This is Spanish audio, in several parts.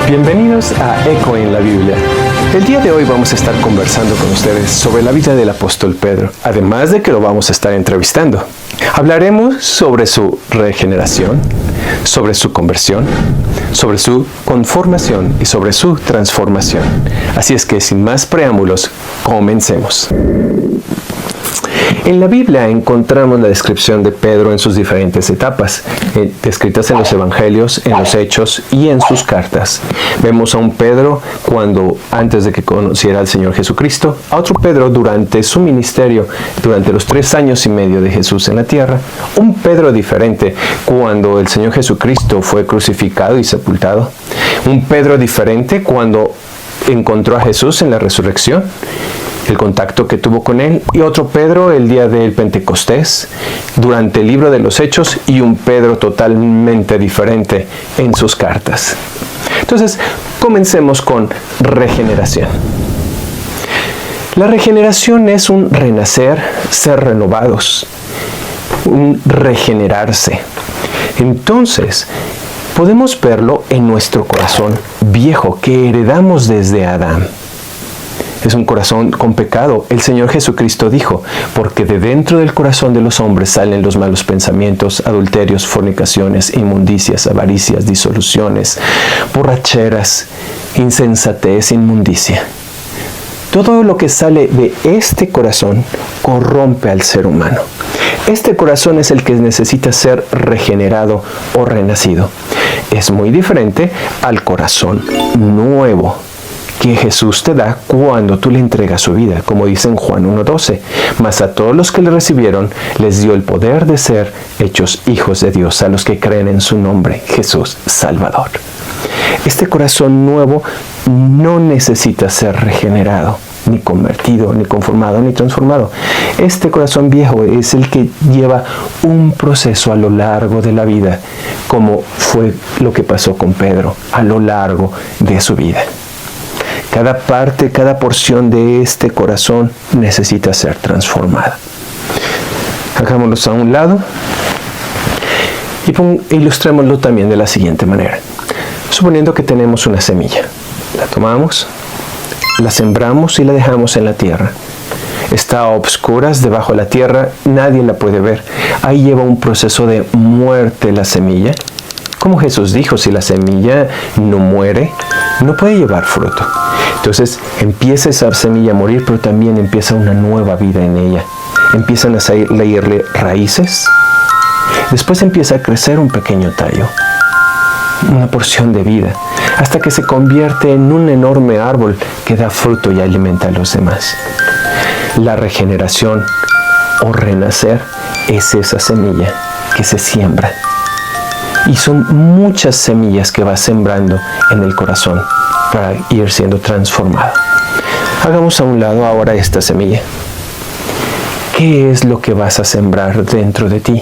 Bienvenidos a Eco en la Biblia. El día de hoy vamos a estar conversando con ustedes sobre la vida del apóstol Pedro, además de que lo vamos a estar entrevistando. Hablaremos sobre su regeneración, sobre su conversión, sobre su conformación y sobre su transformación. Así es que sin más preámbulos, comencemos. En la Biblia encontramos la descripción de Pedro en sus diferentes etapas, descritas en los Evangelios, en los Hechos y en sus cartas. Vemos a un Pedro antes de que conociera al Señor Jesucristo, a otro Pedro durante su ministerio, durante los 3 años y medio de Jesús en la tierra, un Pedro diferente cuando el Señor Jesucristo fue crucificado y sepultado, un Pedro diferente cuando encontró a Jesús en la resurrección, el contacto que tuvo con él, y otro Pedro el día del Pentecostés, durante el libro de los Hechos, y un Pedro totalmente diferente en sus cartas. Entonces, comencemos con regeneración. La regeneración es un renacer, ser renovados, un regenerarse. Entonces, podemos verlo en nuestro corazón viejo que heredamos desde Adán. Es un corazón con pecado. El Señor Jesucristo dijo, porque de dentro del corazón de los hombres salen los malos pensamientos, adulterios, fornicaciones, inmundicias, avaricias, disoluciones, borracheras, insensatez, inmundicia. Todo lo que sale de este corazón corrompe al ser humano. Este corazón es el que necesita ser regenerado o renacido. Es muy diferente al corazón nuevo que Jesús te da cuando tú le entregas su vida, como dice en Juan 1:12. Mas a todos los que le recibieron, les dio el poder de ser hechos hijos de Dios, a los que creen en su nombre, Jesús Salvador. Este corazón nuevo no necesita ser regenerado, ni convertido, ni conformado, ni transformado. Este corazón viejo es el que lleva un proceso a lo largo de la vida, como fue lo que pasó con Pedro a lo largo de su vida. Cada parte, cada porción de este corazón necesita ser transformada. Hagámoslos a un lado y ilustrémoslo también de la siguiente manera. Suponiendo que tenemos una semilla, la tomamos, la sembramos y la dejamos en la tierra. Está a obscuras debajo de la tierra, nadie la puede ver. Ahí lleva un proceso de muerte la semilla. Como Jesús dijo, si la semilla no muere, no puede llevar fruto. Entonces empieza esa semilla a morir, pero también empieza una nueva vida en ella. Empiezan a salirle raíces. Después empieza a crecer un pequeño tallo, una porción de vida, hasta que se convierte en un enorme árbol que da fruto y alimenta a los demás. La regeneración o renacer es esa semilla que se siembra. Y son muchas semillas que va sembrando en el corazón para ir siendo transformado. Hagamos a un lado ahora esta semilla. ¿Qué es lo que vas a sembrar dentro de ti?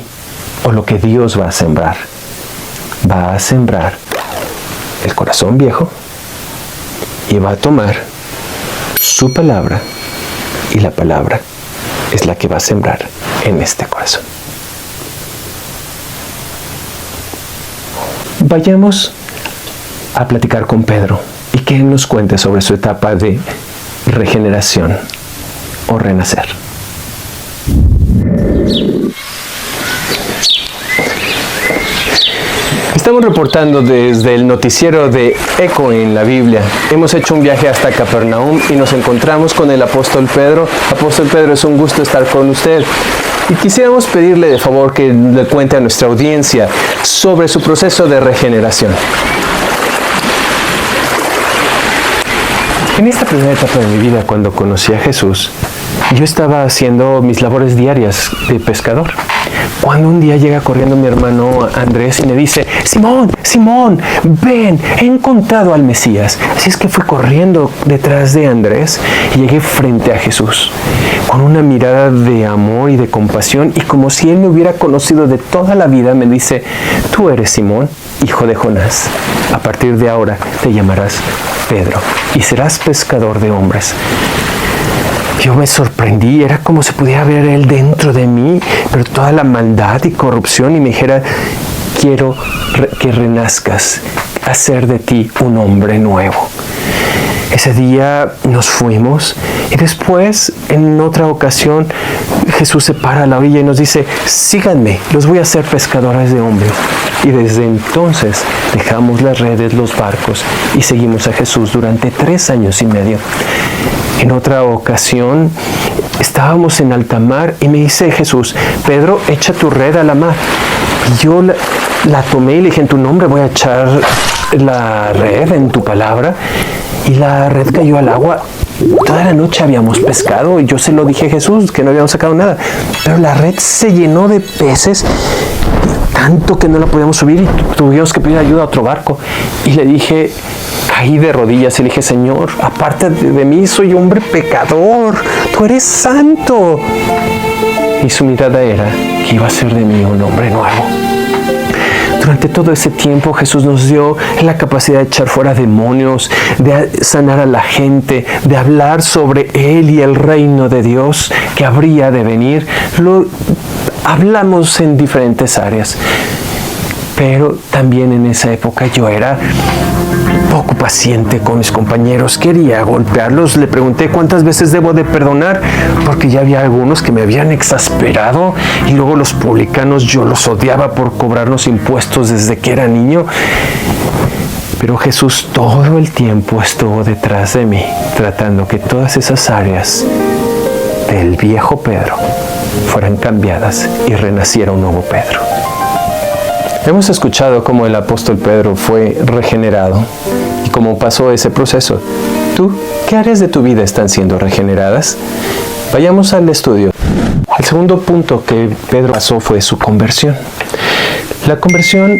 ¿O lo que Dios va a sembrar? Va a sembrar el corazón viejo y va a tomar su palabra, y la palabra es la que va a sembrar en este corazón. Vayamos a platicar con Pedro y que él nos cuente sobre su etapa de regeneración o renacer. Estamos reportando desde el noticiero de Eco en la Biblia. Hemos hecho un viaje hasta Capernaum y nos encontramos con el apóstol Pedro. Apóstol Pedro, es un gusto estar con usted. Y quisiéramos pedirle de favor que le cuente a nuestra audiencia sobre su proceso de regeneración. En esta primera etapa de mi vida, cuando conocí a Jesús, yo estaba haciendo mis labores diarias de pescador. Cuando un día llega corriendo mi hermano Andrés y me dice, Simón, Simón, ven, he encontrado al Mesías. Así es que fui corriendo detrás de Andrés y llegué frente a Jesús, con una mirada de amor y de compasión, y como si él me hubiera conocido de toda la vida, me dice, tú eres Simón, hijo de Jonás. A partir de ahora te llamarás Pedro y serás pescador de hombres. Yo me sorprendí, era como si pudiera ver él dentro de mí, pero toda la maldad y corrupción, y me dijera, quiero que renazcas, hacer de ti un hombre nuevo. Ese día nos fuimos y después, en otra ocasión, Jesús se para a la orilla y nos dice, síganme, los voy a hacer pescadores de hombres. Y desde entonces dejamos las redes, los barcos y seguimos a Jesús durante 3 años y medio. En otra ocasión estábamos en alta mar y me dice Jesús, Pedro, echa tu red a la mar. Y yo la tomé y le dije, en tu nombre voy a echar la red, en tu palabra. Y la red cayó al agua. Toda la noche habíamos pescado y yo se lo dije a Jesús que no habíamos sacado nada. Pero la red se llenó de peces, tanto que no la podíamos subir y tuvimos que pedir ayuda a otro barco. Y le dije, caí de rodillas y le dije, Señor, aparte de mí soy hombre pecador, tú eres santo. Y su mirada era que iba a ser de mí un hombre nuevo. Durante todo ese tiempo Jesús nos dio la capacidad de echar fuera demonios, de sanar a la gente, de hablar sobre Él y el reino de Dios que habría de venir. Lo hablamos en diferentes áreas, pero también en esa época yo era poco paciente con mis compañeros, quería golpearlos. Le pregunté cuántas veces debo de perdonar, porque ya había algunos que me habían exasperado y luego los publicanos yo los odiaba por cobrarnos impuestos desde que era niño. Pero Jesús todo el tiempo estuvo detrás de mí, tratando que todas esas áreas del viejo Pedro fueran cambiadas y renaciera un nuevo Pedro. Hemos escuchado cómo el apóstol Pedro fue regenerado y cómo pasó ese proceso. ¿Tú qué áreas de tu vida están siendo regeneradas? Vayamos al estudio. El segundo punto que Pedro pasó fue su conversión. La conversión,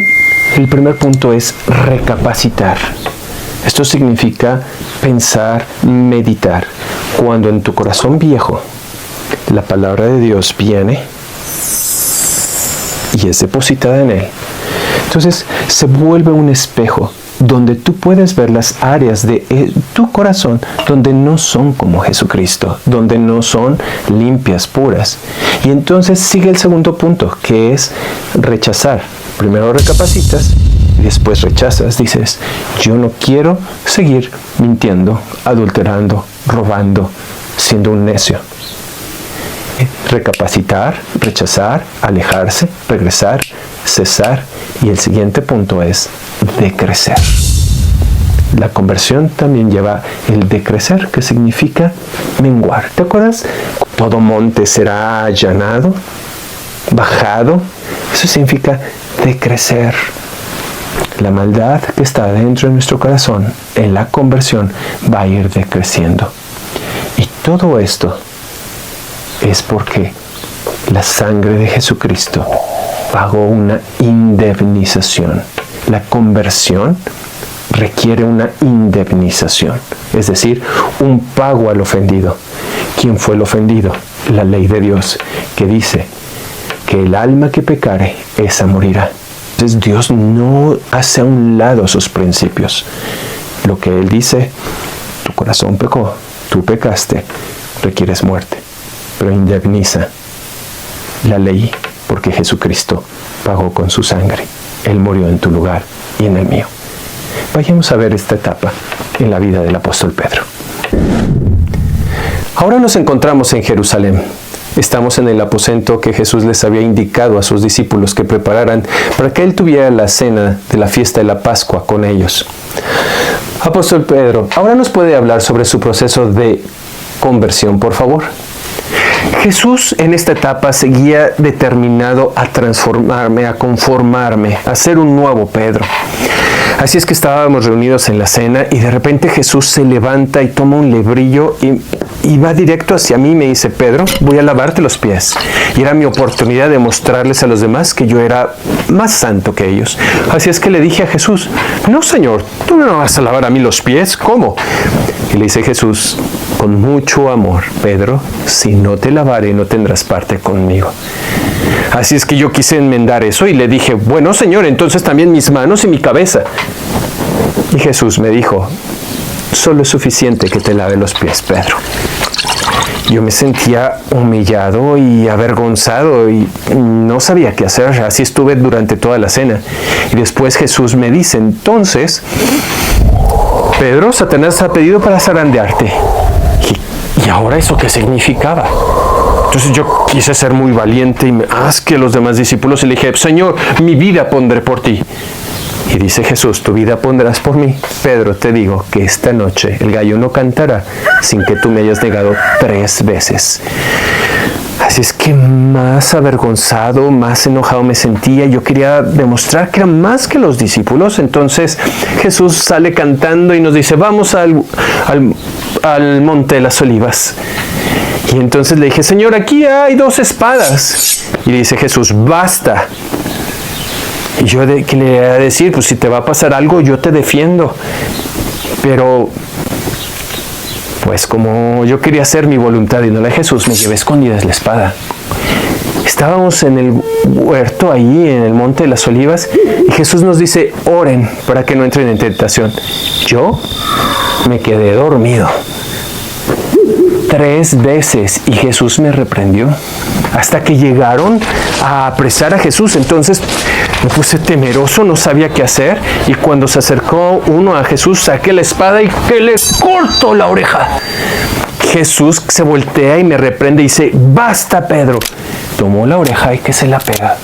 el primer punto es recapacitar. Esto significa pensar, meditar. Cuando en tu corazón viejo la palabra de Dios viene y es depositada en él, entonces se vuelve un espejo donde tú puedes ver las áreas de tu corazón donde no son como Jesucristo, donde no son limpias, puras. Y entonces sigue el segundo punto, que es rechazar. Primero recapacitas y después rechazas. Dices, yo no quiero seguir mintiendo, adulterando, robando, siendo un necio. Recapacitar, rechazar, alejarse, regresar, cesar. Y el siguiente punto es decrecer. La conversión también lleva el decrecer, que significa menguar. ¿Te acuerdas? Todo monte será allanado, bajado. Eso significa decrecer. La maldad que está dentro de nuestro corazón en la conversión va a ir decreciendo. Y todo esto es porque la sangre de Jesucristo pagó una indemnización. La conversión requiere una indemnización, es decir, un pago al ofendido. ¿Quién fue el ofendido? La ley de Dios, que dice que el alma que pecare, esa morirá. Entonces Dios no hace a un lado sus principios. Lo que Él dice, tu corazón pecó, tú pecaste, requieres muerte, pero indemniza la ley porque Jesucristo pagó con su sangre. Él murió en tu lugar y en el mío. Vayamos a ver esta etapa en la vida del apóstol Pedro. Ahora nos encontramos en Jerusalén. Estamos en el aposento que Jesús les había indicado a sus discípulos que prepararan para que Él tuviera la cena de la fiesta de la Pascua con ellos. Apóstol Pedro, ahora nos puede hablar sobre su proceso de conversión, por favor. Jesús en esta etapa seguía determinado a transformarme, a conformarme, a ser un nuevo Pedro. Así es que estábamos reunidos en la cena y de repente Jesús se levanta y toma un lebrillo y va directo hacia mí y me dice, Pedro, voy a lavarte los pies. Y era mi oportunidad de mostrarles a los demás que yo era más santo que ellos. Así es que le dije a Jesús, no, Señor, tú no me vas a lavar a mí los pies, ¿cómo? Y le dice Jesús, con mucho amor, Pedro, si no te lavaré no tendrás parte conmigo. Así es que yo quise enmendar eso y le dije, bueno, Señor, entonces también mis manos y mi cabeza. Y Jesús me dijo, solo es suficiente que te lave los pies, Pedro. yo me sentía humillado y avergonzado y no sabía qué hacer. Así estuve durante toda la cena. Y después Jesús me dice, entonces, Pedro, Satanás ha pedido para zarandearte. ¿Y ahora eso qué significaba? Entonces yo quise ser muy valiente y más que los demás discípulos y le dije, Señor, mi vida pondré por ti. Y dice Jesús, tu vida pondrás por mí. Pedro, te digo que esta noche el gallo no cantará sin que tú me hayas negado 3 veces. Así es que más avergonzado, más enojado me sentía. Yo quería demostrar que era más que los discípulos. Entonces Jesús sale cantando y nos dice, vamos al monte de las olivas. Y entonces le dije, Señor, aquí hay 2 espadas. Y dice Jesús, basta. Y yo ¿qué le iba a decir? Pues si te va a pasar algo, yo te defiendo. Pero, pues como yo quería hacer mi voluntad y no la de Jesús, me llevé escondidas la espada. Estábamos en el huerto, ahí en el monte de las olivas, y Jesús nos dice, oren para que no entren en tentación. Yo me quedé dormido 3 veces y Jesús me reprendió hasta que llegaron a apresar a Jesús. Entonces me puse temeroso, no sabía qué hacer, y cuando se acercó uno a Jesús, saqué la espada y que le corto la oreja. Jesús se voltea y me reprende y dice, basta, Pedro. Tomó la oreja y que se la pega.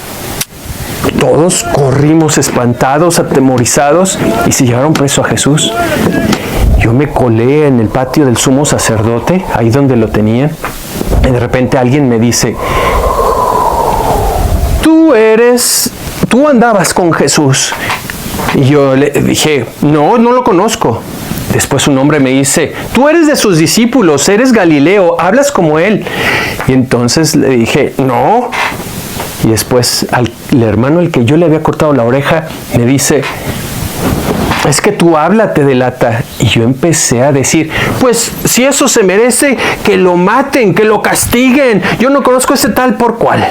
Todos corrimos espantados, atemorizados, y se llevaron preso a Jesús. Yo me colé en el patio del sumo sacerdote, ahí donde lo tenían, y de repente alguien me dice, tú andabas con Jesús. Y yo le dije, no lo conozco. Después un hombre me dice, tú eres de sus discípulos, eres Galileo, hablas como él. Y entonces le dije, no. Y después el hermano al que yo le había cortado la oreja me dice, es que tu habla te delata. Y yo empecé a decir, pues si eso se merece, que lo maten, que lo castiguen. Yo no conozco ese tal por cual.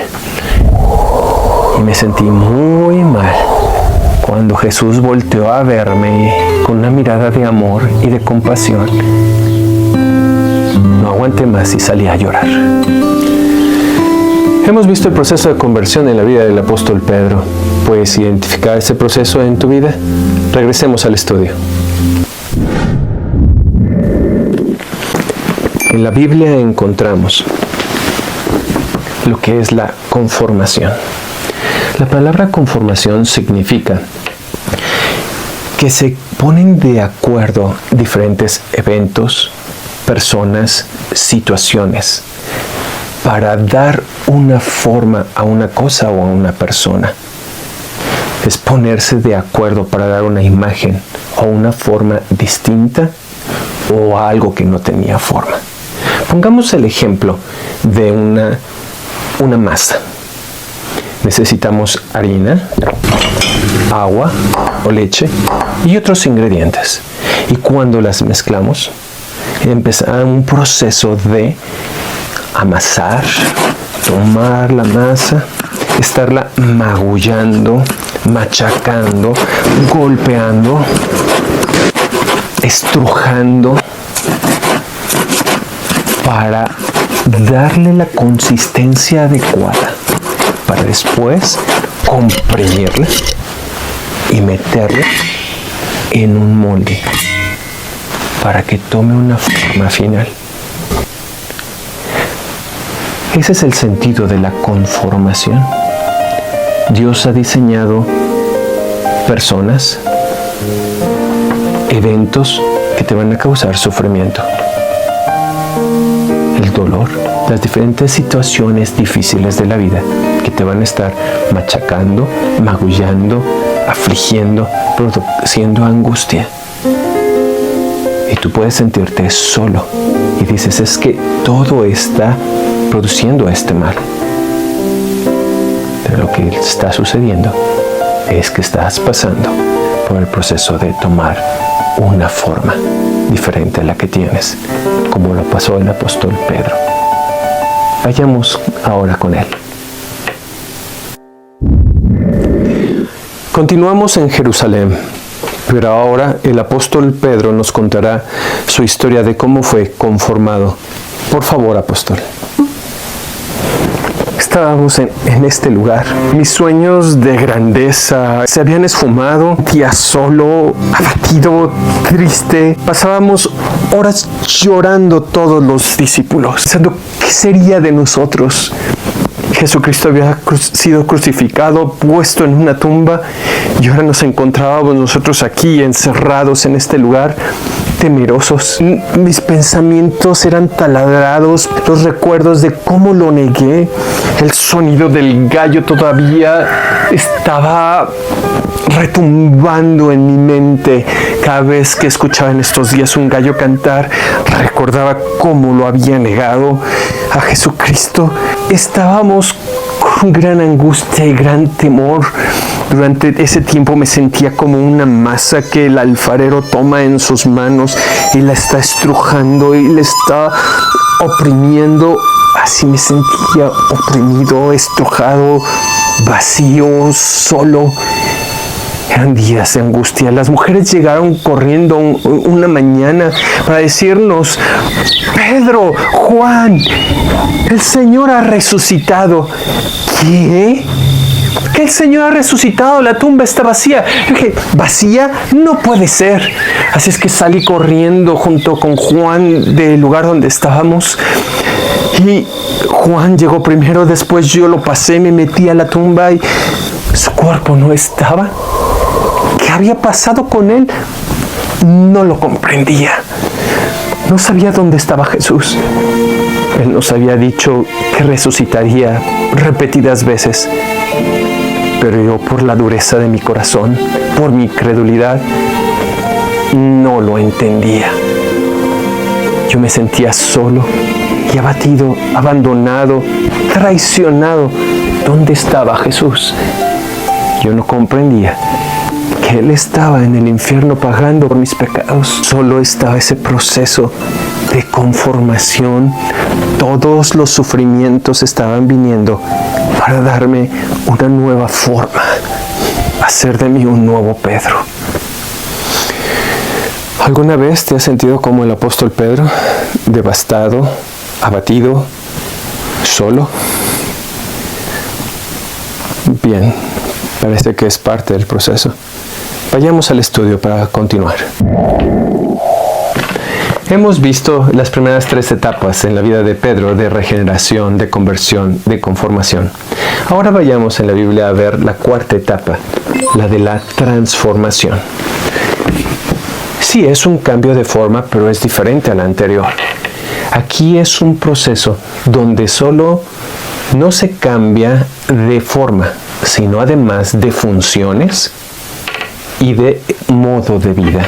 Y me sentí muy mal cuando Jesús volteó a verme con una mirada de amor y de compasión. No aguanté más y salí a llorar. Hemos visto el proceso de conversión en la vida del apóstol Pedro. ¿Puedes identificar ese proceso en tu vida? Regresemos al estudio. En la Biblia encontramos lo que es la conformación. La palabra conformación significa que se ponen de acuerdo diferentes eventos, personas, situaciones, para dar una forma a una cosa o a una persona. Es ponerse de acuerdo para dar una imagen o una forma distinta o a algo que no tenía forma. Pongamos el ejemplo de una masa. Necesitamos harina, agua o leche y otros ingredientes. Y cuando las mezclamos, empieza un proceso de amasar, tomar la masa, estarla magullando, machacando, golpeando, estrujando para darle la consistencia adecuada, para después comprimirla y meterla en un molde para que tome una forma final. Ese es el sentido de la conformación. Dios ha diseñado personas, eventos que te van a causar sufrimiento, el dolor, las diferentes situaciones difíciles de la vida que te van a estar machacando, magullando, afligiendo, produciendo angustia. Y tú puedes sentirte solo y dices, es que todo está produciendo este mal. Pero lo que está sucediendo es que estás pasando por el proceso de tomar una forma diferente a la que tienes, como lo pasó el apóstol Pedro. Vayamos ahora con él. Continuamos en Jerusalén, pero ahora el apóstol Pedro nos contará su historia de cómo fue conformado Por favor, apóstol. Estábamos en este lugar. Mis sueños de grandeza se habían esfumado. Día solo, abatido, triste. Pasábamos horas llorando todos los discípulos, pensando qué sería de nosotros. Jesucristo había sido crucificado, puesto en una tumba, y ahora nos encontrábamos nosotros aquí, encerrados en este lugar, temerosos. Mis pensamientos eran taladrados, los recuerdos de cómo lo negué, el sonido del gallo todavía estaba retumbando en mi mente. Cada vez que escuchaba en estos días un gallo cantar, recordaba cómo lo había negado a Jesucristo. Estábamos con gran angustia y gran temor. Durante ese tiempo me sentía como una masa que el alfarero toma en sus manos y la está estrujando y le está oprimiendo. Así me sentía, oprimido, estrujado, vacío, solo. Eran días de angustia. Las mujeres llegaron corriendo una mañana para decirnos: Pedro, Juan, el Señor ha resucitado. ¿Qué? ¿Que el Señor ha resucitado? La tumba está vacía. Yo dije, ¿vacía? No puede ser. Así es que salí corriendo junto con Juan del lugar donde estábamos. Y Juan llegó primero, después yo lo pasé, me metí a la tumba y su cuerpo no estaba. ¿Qué había pasado con él? No lo comprendía. No sabía dónde estaba Jesús. Él nos había dicho que resucitaría repetidas veces. Pero yo, por la dureza de mi corazón, por mi incredulidad, no lo entendía. Yo me sentía solo y abatido, abandonado, traicionado. ¿Dónde estaba Jesús? Yo no comprendía que Él estaba en el infierno pagando por mis pecados. Solo estaba ese proceso de conformación. Todos los sufrimientos estaban viniendo para darme una nueva forma, hacer de mí un nuevo Pedro. ¿Alguna vez te has sentido como el apóstol Pedro, devastado, abatido, solo? Bien, parece que es parte del proceso. Vayamos al estudio para continuar. Hemos visto las primeras 3 etapas en la vida de Pedro, de regeneración, de conversión, de conformación. Ahora vayamos en la Biblia a ver la 4ª etapa, la de la transformación. Sí, es un cambio de forma, pero es diferente a la anterior. Aquí es un proceso donde solo no se cambia de forma, sino además de funciones y de modo de vida.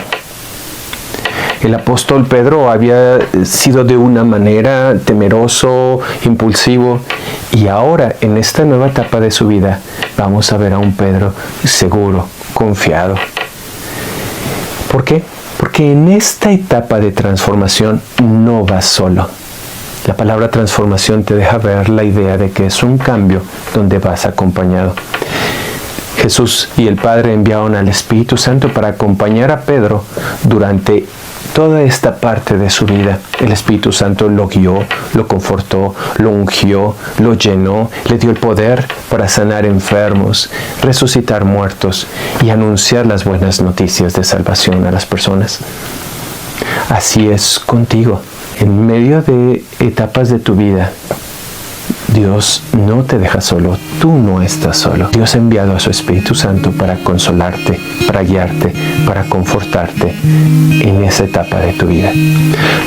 El apóstol Pedro había sido de una manera temeroso, impulsivo, y ahora en esta nueva etapa de su vida vamos a ver a un Pedro seguro, confiado. ¿Por qué? Porque en esta etapa de transformación no vas solo. La palabra transformación te deja ver la idea de que es un cambio donde vas acompañado. Jesús y el Padre enviaron al Espíritu Santo para acompañar a Pedro durante toda esta parte de su vida. El Espíritu Santo lo guió, lo confortó, lo ungió, lo llenó, le dio el poder para sanar enfermos, resucitar muertos y anunciar las buenas noticias de salvación a las personas. Así es contigo. En medio de etapas de tu vida, Dios no te deja solo, tú no estás solo. Dios ha enviado a su Espíritu Santo para consolarte, para guiarte, para confortarte en esa etapa de tu vida.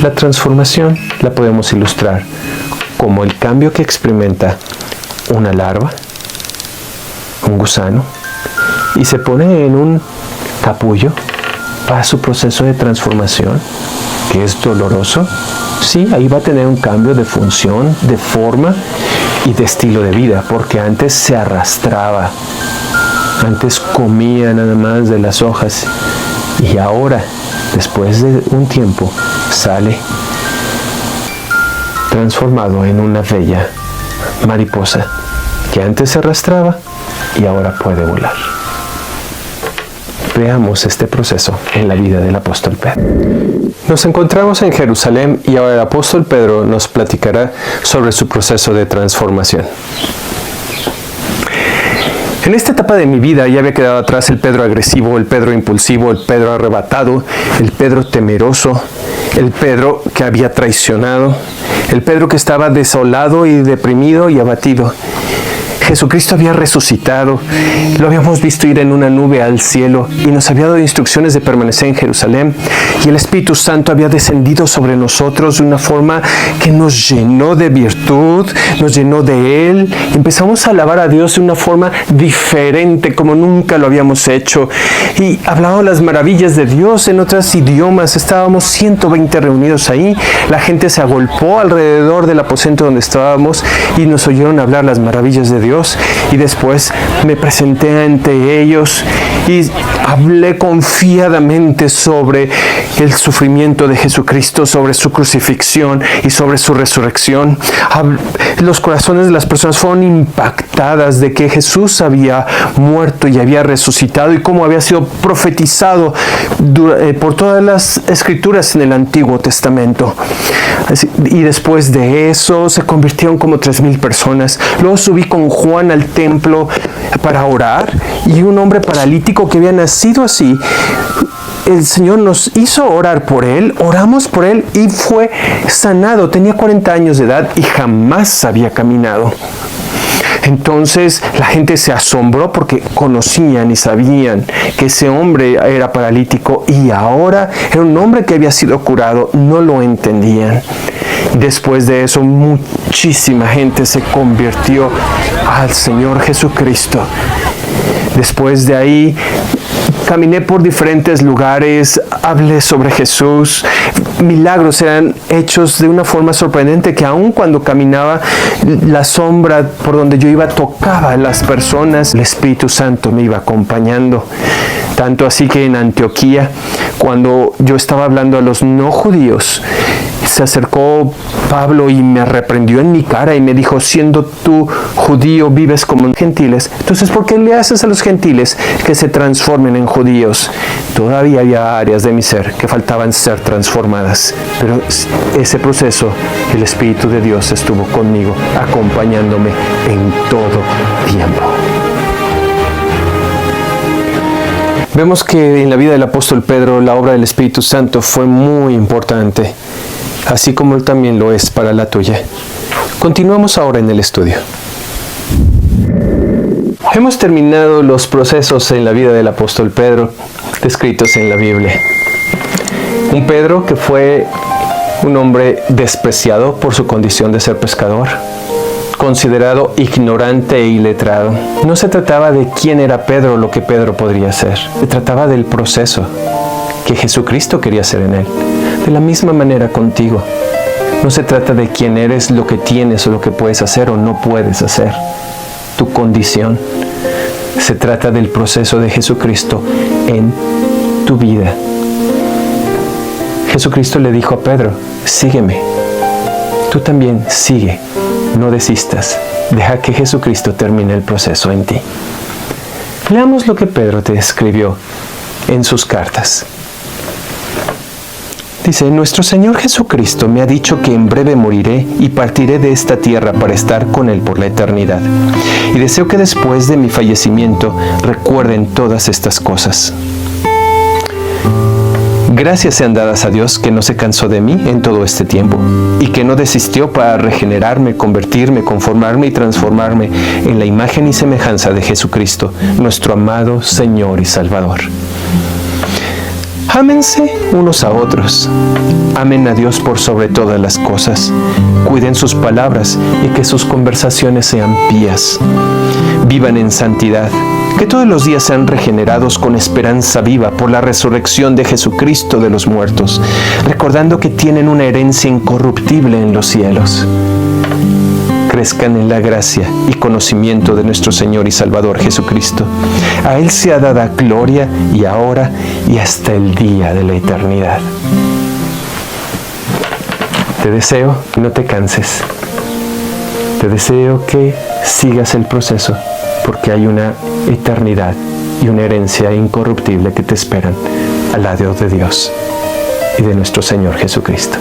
La transformación la podemos ilustrar como el cambio que experimenta una larva, un gusano, y se pone en un capullo para su proceso de transformación, que es doloroso. Sí, ahí va a tener un cambio de función, de forma y de estilo de vida, porque antes se arrastraba, antes comía nada más de las hojas, y ahora, después de un tiempo, sale transformado en una bella mariposa que antes se arrastraba y ahora puede volar. veamos este proceso en la vida del apóstol Pedro. Nos encontramos en Jerusalén y ahora el apóstol Pedro nos platicará sobre su proceso de transformación. En esta etapa de mi vida ya había quedado atrás el Pedro agresivo, el Pedro impulsivo, el Pedro arrebatado, el Pedro temeroso, el Pedro que había traicionado, el Pedro que estaba desolado y deprimido y abatido. Jesucristo había resucitado, lo habíamos visto ir en una nube al cielo y nos había dado instrucciones de permanecer en Jerusalén, y el Espíritu Santo había descendido sobre nosotros de una forma que nos llenó de virtud, nos llenó de Él. Empezamos a alabar a Dios de una forma diferente como nunca lo habíamos hecho, y hablábamos las maravillas de Dios en otros idiomas. Estábamos 120 reunidos ahí, la gente se agolpó alrededor del aposento donde estábamos y nos oyeron hablar las maravillas de Dios. Y después me presenté ante ellos y hablé confiadamente sobre el sufrimiento de Jesucristo, sobre su crucifixión y sobre su resurrección. Los corazones de las personas fueron impactadas de que Jesús había muerto y había resucitado, y cómo había sido profetizado por todas las escrituras en el Antiguo Testamento. Y después de eso se convirtieron como 3,000 personas. Luego subí con Juan al templo para orar, y un hombre paralítico que había nacido así, el Señor nos hizo orar por él, oramos por él y fue sanado. Tenía 40 años de edad y jamás había caminado. Entonces la gente se asombró porque conocían y sabían que ese hombre era paralítico, y ahora era un hombre que había sido curado. No lo entendían. Después de eso, muchísima gente se convirtió al Señor Jesucristo. Después de ahí, caminé por diferentes lugares, hablé sobre Jesús. Milagros eran hechos de una forma sorprendente, que aun cuando caminaba, la sombra por donde yo iba tocaba a las personas. El Espíritu Santo me iba acompañando. Tanto así que en Antioquía, cuando yo estaba hablando a los no judíos, se acercó Pablo y me reprendió en mi cara y me dijo: siendo tú judío, vives como gentiles, entonces ¿por qué le haces a los gentiles que se transformen en judíos? Todavía había áreas de mi ser que faltaban ser transformadas, pero ese proceso, el Espíritu de Dios estuvo conmigo, acompañándome en todo tiempo. Vemos que en la vida del apóstol Pedro la obra del Espíritu Santo fue muy importante, así como él también lo es para la tuya. Continuamos ahora en el estudio. Hemos terminado los procesos en la vida del apóstol Pedro descritos en la Biblia. Un Pedro que fue un hombre despreciado por su condición de ser pescador, considerado ignorante e iletrado. No se trataba de quién era Pedro o lo que Pedro podría ser. Se trataba del proceso que Jesucristo quería hacer en él. De la misma manera contigo. No se trata de quién eres, lo que tienes o lo que puedes hacer o no puedes hacer. Tu condición. Se trata del proceso de Jesucristo en tu vida. Jesucristo le dijo a Pedro: sígueme. Tú también sigue. No desistas. Deja que Jesucristo termine el proceso en ti. Leamos lo que Pedro te escribió en sus cartas. Dice: nuestro Señor Jesucristo me ha dicho que en breve moriré y partiré de esta tierra para estar con Él por la eternidad. Y deseo que después de mi fallecimiento recuerden todas estas cosas. Gracias sean dadas a Dios que no se cansó de mí en todo este tiempo y que no desistió para regenerarme, convertirme, conformarme y transformarme en la imagen y semejanza de Jesucristo, nuestro amado Señor y Salvador. Ámense unos a otros. Amen a Dios por sobre todas las cosas. Cuiden sus palabras y que sus conversaciones sean pías. Vivan en santidad. Que todos los días sean regenerados con esperanza viva por la resurrección de Jesucristo de los muertos, recordando que tienen una herencia incorruptible en los cielos. Crezcan en la gracia y conocimiento de nuestro Señor y Salvador Jesucristo. A Él sea dada gloria y ahora y hasta el día de la eternidad. Te deseo que no te canses. Te deseo que sigas el proceso, porque hay una eternidad y y una herencia incorruptible que te esperan al lado de Dios y de nuestro Señor Jesucristo.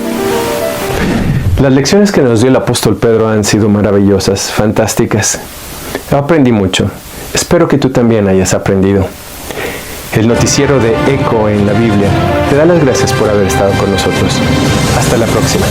Las lecciones que nos dio el apóstol Pedro han sido maravillosas, fantásticas. Aprendí mucho. Espero que tú también hayas aprendido. El noticiero de Eco en la Biblia te da las gracias por haber estado con nosotros. Hasta la próxima.